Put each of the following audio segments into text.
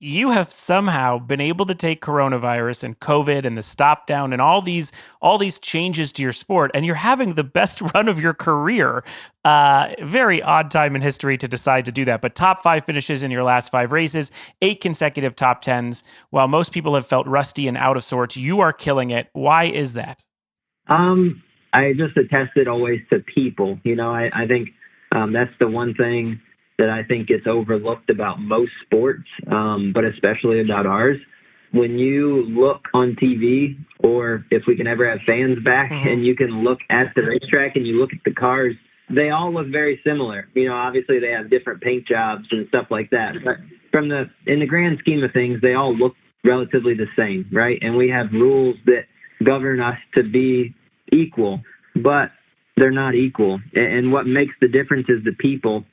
you have somehow been able to take coronavirus and COVID and the stop down and all these changes to your sport, and you're having the best run of your career. Very odd time in history to decide to do that, but top five finishes in your last five races, eight consecutive top tens. While most people have felt rusty and out of sorts, you are killing it. Why is that? I just attest it always to people. I think that's the one thing that I think gets overlooked about most sports, but especially about ours. When you look on TV, or if we can ever have fans back, and you can look at the racetrack and you look at the cars, they all look very similar. Obviously they have different paint jobs and stuff like that, but in the grand scheme of things, they all look relatively the same, right? And we have rules that govern us to be equal, but they're not equal. And what makes the difference is the people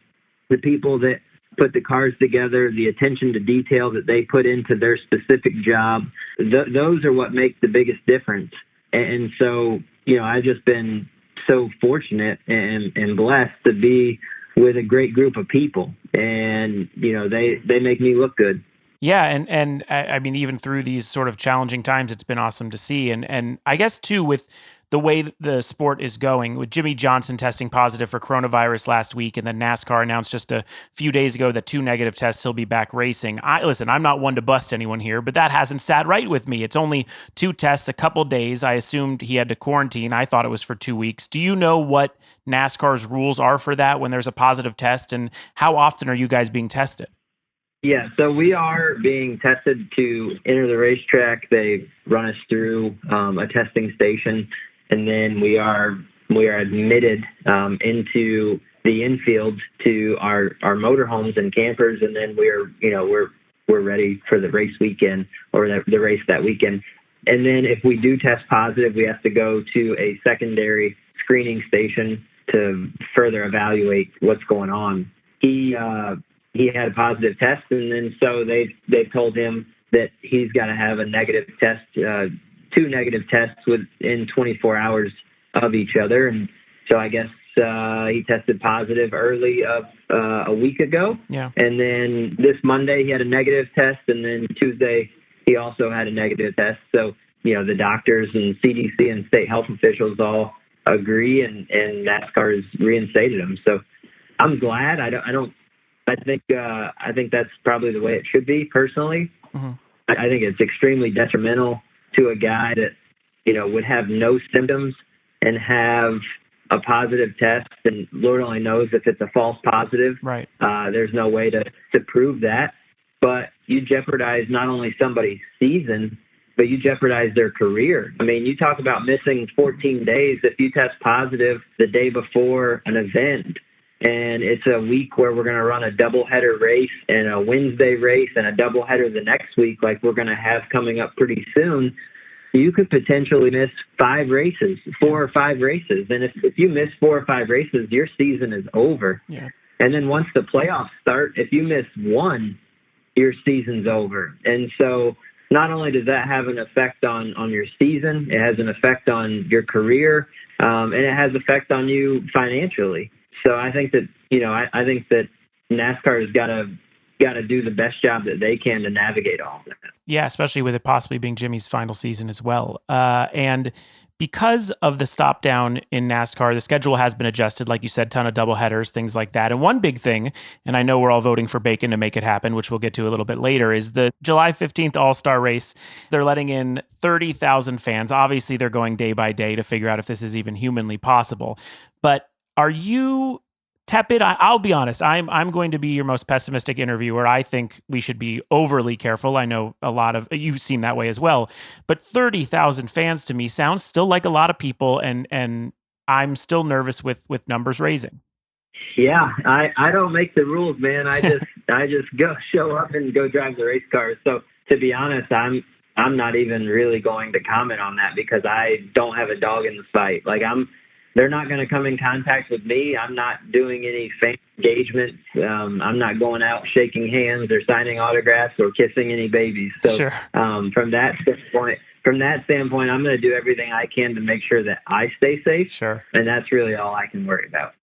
that put the cars together, the attention to detail that they put into their specific job. Those are what make the biggest difference. And so, I've just been so fortunate and blessed to be with a great group of people. And, they make me look good. Yeah, and I mean, even through these sort of challenging times, it's been awesome to see. And I guess too, with the way that the sport is going, with Jimmy Johnson testing positive for coronavirus last week, and then NASCAR announced just a few days ago that two negative tests, he'll be back racing. Listen, I'm not one to bust anyone here, but that hasn't sat right with me. It's only two tests, a couple days. I assumed he had to quarantine. I thought it was for 2 weeks. Do you know what NASCAR's rules are for that when there's a positive test, and how often are you guys being tested? Yeah, so we are being tested to enter the racetrack. They run us through a testing station, and then we are admitted into the infield to our motorhomes and campers, and then we're ready for the race weekend, or the race that weekend. And then if we do test positive, we have to go to a secondary screening station to further evaluate what's going on. He had a positive test, and then so they've told him that he's got to have a negative test, two negative tests within 24 hours of each other. And so I guess he tested positive early of a week ago. Yeah. And then this Monday he had a negative test, and then Tuesday he also had a negative test. So, the doctors and CDC and state health officials all agree, and NASCAR has reinstated him. So I'm glad. I think that's probably the way it should be, personally. I think it's extremely detrimental to a guy that, would have no symptoms and have a positive test, and Lord only knows if it's a false positive. Right. There's no way to prove that. But you jeopardize not only somebody's season, but you jeopardize their career. I mean, you talk about missing 14 days if you test positive the day before an event. And it's a week where we're going to run a doubleheader race and a Wednesday race and a doubleheader the next week, like we're going to have coming up pretty soon. You could potentially miss 4 or 5 races. And if you miss 4 or 5 races, your season is over. Yeah. And then once the playoffs start, if you miss one, your season's over. And so not only does that have an effect on your season, it has an effect on your career, and it has effect on you financially. So I think that, I think that NASCAR has got to do the best job that they can to navigate all of that. Yeah, especially with it possibly being Jimmy's final season as well. And because of the stop down in NASCAR, the schedule has been adjusted. Like you said, ton of double headers, things like that. And one big thing, and I know we're all voting for Bacon to make it happen, which we'll get to a little bit later, is the July 15th All-Star race. They're letting in 30,000 fans. Obviously, they're going day by day to figure out if this is even humanly possible. But are you tepid? I'll be honest. I'm going to be your most pessimistic interviewer. I think we should be overly careful. I know a lot of you seem that way as well. But 30,000 fans to me sounds still like a lot of people, and I'm still nervous with numbers raising. Yeah, I don't make the rules, man. I just go show up and go drive the race cars. So to be honest, I'm not even really going to comment on that because I don't have a dog in the fight. They're not going to come in contact with me. I'm not doing any fan engagements. I'm not going out shaking hands or signing autographs or kissing any babies. So Sure. From that standpoint, I'm going to do everything I can to make sure that I stay safe. Sure. And that's really all I can worry about.